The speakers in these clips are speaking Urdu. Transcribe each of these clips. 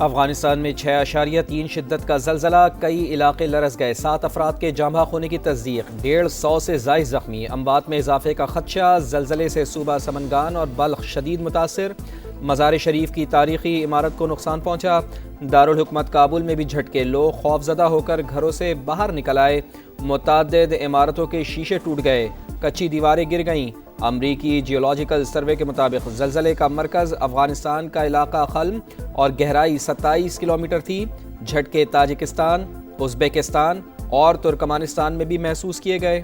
افغانستان میں 6.3 شدت کا زلزلہ، کئی علاقے لرز گئے، 7 افراد کے جاں بحق ہونے کی تصدیق، 150 سے زائد زخمی، اموات میں اضافے کا خدشہ، زلزلے سے صوبہ سمنگان اور بلخ شدید متاثر، مزار شریف کی تاریخی عمارت کو نقصان پہنچا، دارالحکومت کابل میں بھی جھٹکے، لوگ خوفزدہ ہو کر گھروں سے باہر نکل آئے، متعدد عمارتوں کے شیشے ٹوٹ گئے، کچی دیواریں گر گئیں۔ امریکی جیولوجیکل سروے کے مطابق زلزلے کا مرکز افغانستان کا علاقہ خلم اور گہرائی 27 کلومیٹر تھی۔ جھٹکے تاجکستان، ازبکستان اور ترکمانستان میں بھی محسوس کیے گئے۔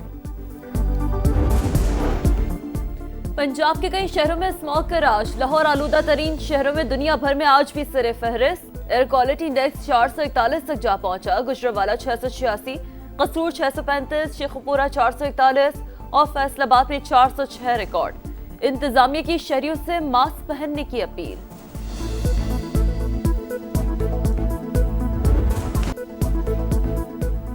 پنجاب کے کئی شہروں میں اسموگ کا راج، لاہور آلودہ ترین شہروں میں دنیا بھر میں آج بھی سر فہرست، ایئر کوالٹی انڈیکس 441 تک جا پہنچا، گجرانوالہ 686، قصور 635، شیخوپورہ 441 اور فیصل آباد میں 406 ریکارڈ۔ انتظامیہ کی شہریوں سے ماسک پہننے کی اپیل۔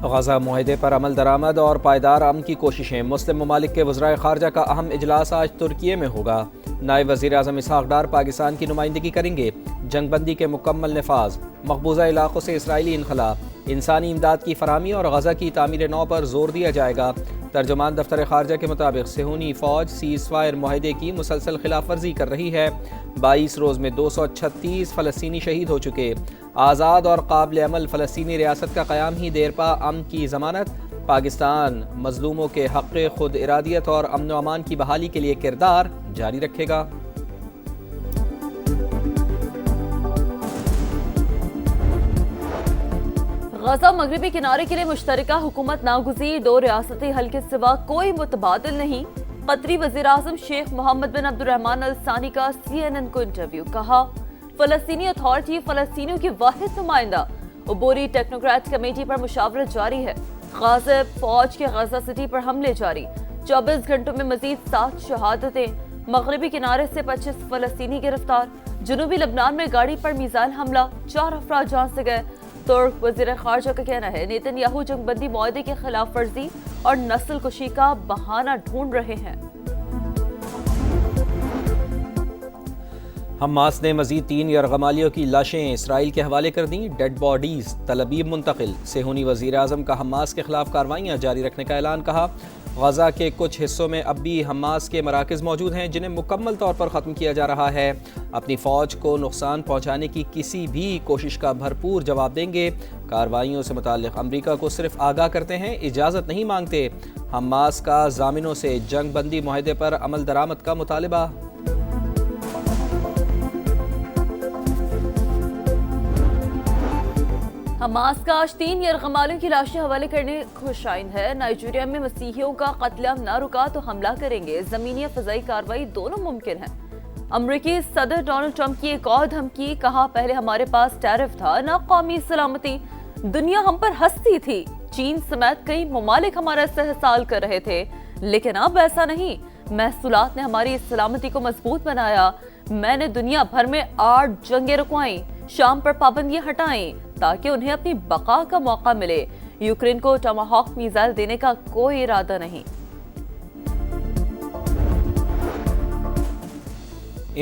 غزہ معاہدے پر عمل درآمد اور پائیدار امن کی کوششیں، مسلم ممالک کے وزرائے خارجہ کا اہم اجلاس آج ترکیے میں ہوگا۔ نائب وزیر اعظم اسحاق ڈار پاکستان کی نمائندگی کریں گے۔ جنگ بندی کے مکمل نفاذ، مقبوضہ علاقوں سے اسرائیلی انخلاء، انسانی امداد کی فراہمی اور غزہ کی تعمیر نو پر زور دیا جائے گا۔ ترجمان دفتر خارجہ کے مطابق صہیونی فوج سیز فائر معاہدے کی مسلسل خلاف ورزی کر رہی ہے۔ 22 روز میں 236 فلسطینی شہید ہو چکے۔ آزاد اور قابل عمل فلسطینی ریاست کا قیام ہی دیرپا امن کی ضمانت۔ پاکستان مظلوموں کے حق خود ارادیت اور امن و امان کی بحالی کے لیے کردار جاری رکھے گا۔ غزہ مغربی کنارے کے لیے مشترکہ حکومت ناگزیر، 2 ریاستی حل کے سوا کوئی متبادل نہیں۔ قطری وزیر اعظم شیخ محمد بن عبد الرحمن ال ثانی کا CNN کو انٹرویو، کہا فلسطینی اتھارٹی فلسطینیوں کی واحد نمائندہ، عبوری ٹیکنوکریٹ کمیٹی پر مشاورت جاری ہے۔ غازب فوج کے غزہ سٹی پر حملے جاری، 24 گھنٹوں میں مزید 7 شہادتیں، مغربی کنارے سے 25 فلسطینی گرفتار، جنوبی لبنان میں گاڑی پر میزائل حملہ، 4 افراد جان سے گئے۔ ترک وزیر خارجہ کا کہنا ہے نیتن یاہو جنگ بندی معاہدے کی خلاف ورزی اور نسل کشی کا بہانہ ڈھونڈ رہے ہیں۔ حماس نے مزید 3 یرغمالیوں کی لاشیں اسرائیل کے حوالے کر دیں، ڈیڈ باڈیز تل ابیب منتقل۔ صہیونی وزیر اعظم کا حماس کے خلاف کارروائیاں جاری رکھنے کا اعلان، کہا غزہ کے کچھ حصوں میں اب بھی حماس کے مراکز موجود ہیں جنہیں مکمل طور پر ختم کیا جا رہا ہے۔ اپنی فوج کو نقصان پہنچانے کی کسی بھی کوشش کا بھرپور جواب دیں گے۔ کارروائیوں سے متعلق امریکہ کو صرف آگاہ کرتے ہیں، اجازت نہیں مانگتے۔ حماس کا ضامنوں سے جنگ بندی معاہدے پر عمل درآمد کا مطالبہ۔ حماس کا آج 3 یرغمالیوں کی لاشیں حوالے کرنے خوشائن ہے۔ نائجیریا میں مسیحیوں کا قتل عام نہ رکا تو حملہ کریں گے، زمینی یا فضائی کارروائی دونوں ممکن ہے۔ امریکی صدر ڈونلڈ ٹرمپ کی ایک اور دھمکی، کہا پہلے ہمارے پاس ٹیرف تھا نہ قومی سلامتی، دنیا ہم پر ہنستی تھی، چین سمیت کئی ممالک ہمارا استحصال کر رہے تھے، لیکن اب ایسا نہیں، محصولات نے ہماری سلامتی کو مضبوط بنایا۔ میں نے دنیا بھر میں 8 جنگیں رکوائیں، شام پر پابندیاں ہٹائیں تاکہ انہیں اپنی بقا کا موقع ملے۔ یوکرین کو ٹاماہاک میزائل دینے کا کوئی ارادہ نہیں۔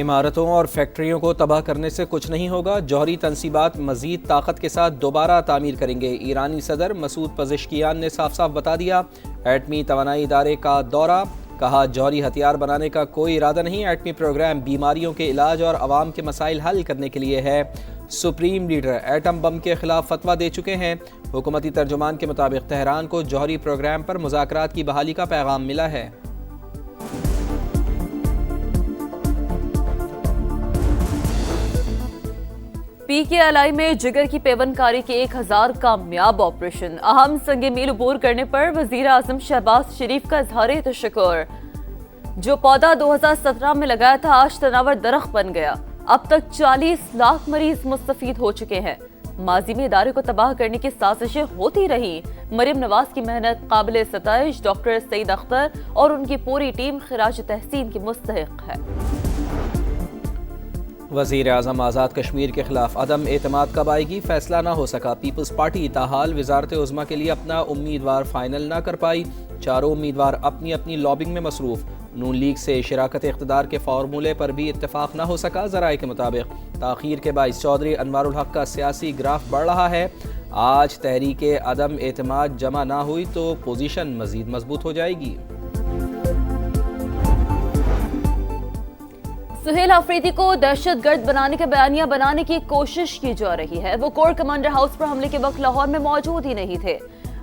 عمارتوں اور فیکٹریوں کو تباہ کرنے سے کچھ نہیں ہوگا، جوہری تنصیبات مزید طاقت کے ساتھ دوبارہ تعمیر کریں گے۔ ایرانی صدر مسعود پزشکیان نے صاف صاف بتا دیا۔ ایٹمی توانائی ادارے کا دورہ، کہا جوہری ہتھیار بنانے کا کوئی ارادہ نہیں، ایٹمی پروگرام بیماریوں کے علاج اور عوام کے مسائل حل کرنے کے لیے ہے۔ سپریم لیڈر ایٹم بم کے خلاف فتویٰ دے چکے ہیں۔ حکومتی ترجمان کے مطابق تہران کو جوہری پروگرام پر مذاکرات کی بحالی کا پیغام ملا ہے۔ PKLI میں جگر کی پیوند کاری کے 1000 کامیاب آپریشن، اہم سنگ میل عبور کرنے پر وزیر اعظم شہباز شریف کا اظہار تشکر۔ جو پودا 2017 میں لگایا تھا آج تناور درخت بن گیا، اب تک 40 لاکھ مریض مستفید ہو چکے ہیں۔ ماضی میں ادارے کو تباہ کرنے کی سازشیں ہوتی رہی، مریم نواز کی محنت قابل ستائش، ڈاکٹر سعید اختر اور ان کی پوری ٹیم خراج تحسین کی مستحق ہے۔ وزیر اعظم آزاد کشمیر کے خلاف عدم اعتماد کب آئے گی، فیصلہ نہ ہو سکا۔ پیپلز پارٹی تاحال وزارت عظمیٰ کے لیے اپنا امیدوار فائنل نہ کر پائی، چاروں امیدوار اپنی اپنی لابنگ میں مصروف۔ نون لیگ سے شراکت اقتدار کے فارمولے پر بھی اتفاق نہ ہو سکا۔ ذرائع کے مطابق تاخیر کے باعث چودھری انوار الحق کا سیاسی گراف بڑھ رہا ہے۔ آج تحریک عدم اعتماد جمع نہ ہوئی تو پوزیشن مزید مضبوط ہو جائے گی۔ سہیل آفریدی کو دہشت گرد بنانے کا بیانیہ بنانے کی کوشش کی جا رہی ہے۔ وہ کور کمانڈر ہاؤس پر حملے کے وقت لاہور میں موجود ہی نہیں تھے۔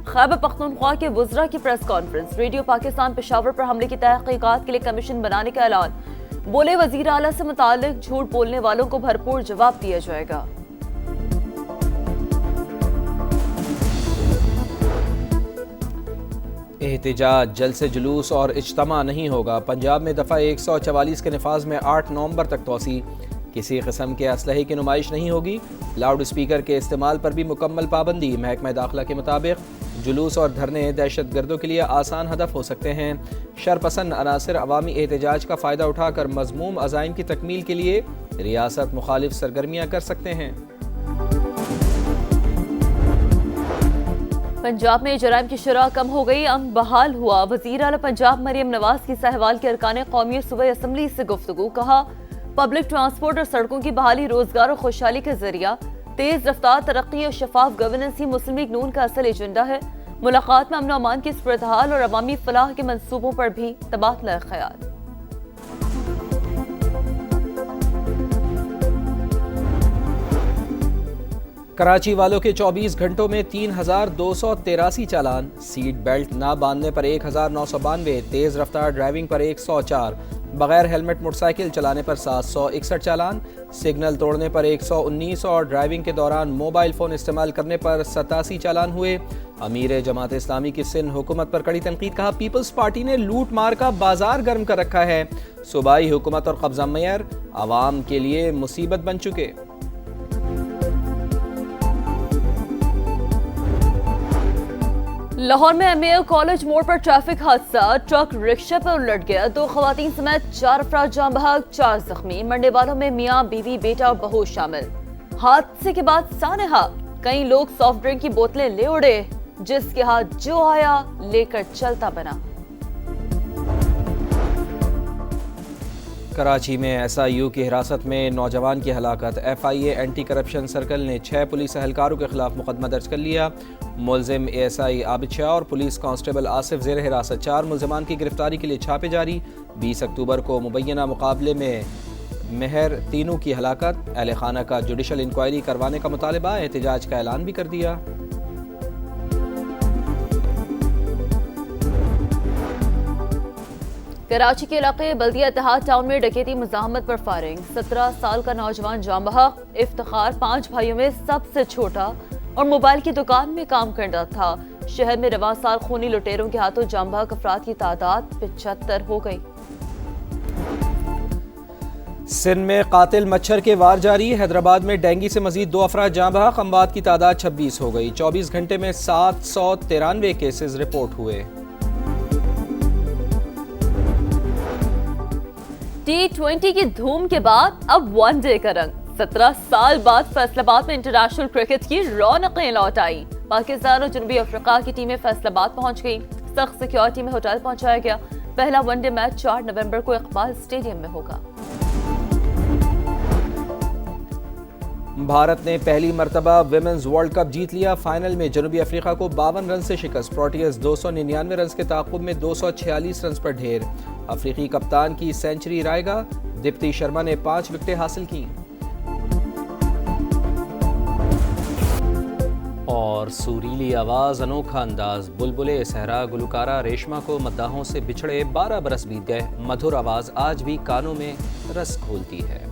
خیبر پختونخوا کے وزراء کی press conference, radio Pakistan Peshawar پر حملے کی تحقیقات کے لیے کمیشن بنانے کا اعلان۔ بولے وزیر اعلیٰ سے متعلق جھوٹ بولنے والوں کو بھرپور جواب دیا جائے گا۔ احتجاج، جلسے جلوس اور اجتماع نہیں ہوگا۔ پنجاب میں دفعہ 144 کے نفاذ میں 8 نومبر تک توسیع۔ کسی قسم کے اسلحے کی نمائش نہیں ہوگی۔ لاؤڈ اسپیکر کے استعمال پر بھی مکمل پابندی۔ محکمہ داخلہ کے مطابق جلوس اور دھرنے دہشت گردوں کے لیے آسان ہدف ہو سکتے ہیں۔ شرپسند عناصر عوامی احتجاج کا فائدہ اٹھا کر مذموم عزائم کی تکمیل کے لیے ریاست مخالف سرگرمیاں کر سکتے ہیں۔ پنجاب میں جرائم کی شرح کم ہو گئی، امن بحال ہوا۔ وزیر اعلیٰ پنجاب مریم نواز کی سہوال کے ارکان قومی صوبائی اسمبلی سے گفتگو۔ کہا پبلک ٹرانسپورٹ اور سڑکوں کی بحالی روزگار اور خوشحالی کا ذریعہ، تیز رفتار ترقی اور شفاف گورننس ہی مسلم لیگ نون کا اصل ایجنڈا ہے۔ ملاقات میں امن و امان کی صورتحال اور عوامی فلاح کے منصوبوں پر بھی تبادلہ خیال۔ کراچی والوں کے 24 گھنٹوں میں 3283 چالان۔ سیٹ بیلٹ نہ باندھنے پر 1992، تیز رفتار ڈرائیونگ پر 104، بغیر ہیلمٹ موٹر سائیکل چلانے پر 761 چالان، سگنل توڑنے پر 119 اور ڈرائیونگ کے دوران موبائل فون استعمال کرنے پر 87 چالان ہوئے۔ امیر جماعت اسلامی کی سندھ حکومت پر کڑی تنقید۔ کہا پیپلز پارٹی نے لوٹ مار کا بازار گرم کر رکھا ہے۔ صوبائی حکومت اور قبضہ میئر عوام کے لیے مصیبت بن چکے۔ لاہور میں ایم اے کالج موڑ پر ٹریفک حادثہ، ٹرک رکشہ پر الٹ گیا، 2 خواتین سمیت 4 افراد جاں بحق، 4 زخمی۔ منڈے والوں میں میاں بیوی بیٹا اور بہو شامل۔ حادثے کے بعد سانحہ، کئی لوگ سافٹ ڈرنک کی بوتلیں لے اڑے، جس کے ہاتھ جو آیا لے کر چلتا بنا۔ کراچی میں ایس آئی یو کی حراست میں نوجوان کی ہلاکت۔ ایف آئی اے اینٹی کرپشن سرکل نے 6 پولیس اہلکاروں کے خلاف مقدمہ درج کر لیا۔ ملزم اے ایس آئی عابد شاہ اور پولیس کانسٹیبل آصف زیر حراست۔ 4 ملزمان کی گرفتاری کے لیے چھاپے جاری۔ 20 اکتوبر کو مبینہ مقابلے میں مہر تینوں کی ہلاکت۔ اہل خانہ کا جوڈیشل انکوائری کروانے کا مطالبہ، احتجاج کا اعلان بھی کر دیا۔ کراچی کے علاقے بلدیہ اتحاد ٹاؤن میں ڈکیتی مزاحمت پر فائرنگ، 17 سال کا نوجوان جاں بحق۔ افتخار 5 بھائیوں میں سب سے چھوٹا اور موبائل کی دکان میں کام کرتا تھا۔ شہر میں رواں سال خونی لٹیروں کے ہاتھوں جاں بحق افراد کی تعداد 75 ہو گئی۔ سندھ میں قاتل مچھر کے وار جاری۔ حیدرآباد میں ڈینگی سے مزید 2 افراد جاں بحق، اموات کی تعداد 26 ہو گئی۔ 24 گھنٹے میں 793 کیسز رپورٹ ہوئے۔ T20 کی دھوم کے بعد اب ون ڈے کا رنگ۔ 17 سال بعد فیصل آباد میں انٹرنیشنل کرکٹ کی رونقیں لوٹ آئی۔ پاکستان اور جنوبی افریقہ کی ٹیمیں فیصل آباد پہنچ گئی۔ سخت سیکیورٹی میں ہوٹل پہنچایا گیا۔ پہلا ون ڈے میچ 4 نومبر کو اقبال اسٹیڈیم میں ہوگا۔ بھارت نے پہلی مرتبہ ویمنز ورلڈ کپ جیت لیا۔ فائنل میں جنوبی افریقہ کو 52 رن سے شکست۔ پروٹیئرز 299 رنز کے تعاقب میں 246 رنز پر ڈھیر۔ افریقی کپتان کی سینچری رائے گا۔ دیپتی شرما نے 5 وکٹیں حاصل کیں۔ اور سریلی آواز، انوکھا انداز، بلبلے صحرا گلوکارہ ریشما کو مداحوں سے بچھڑے 12 برس بیت گئے، مدھر آواز آج بھی کانوں میں رس گھولتی ہے۔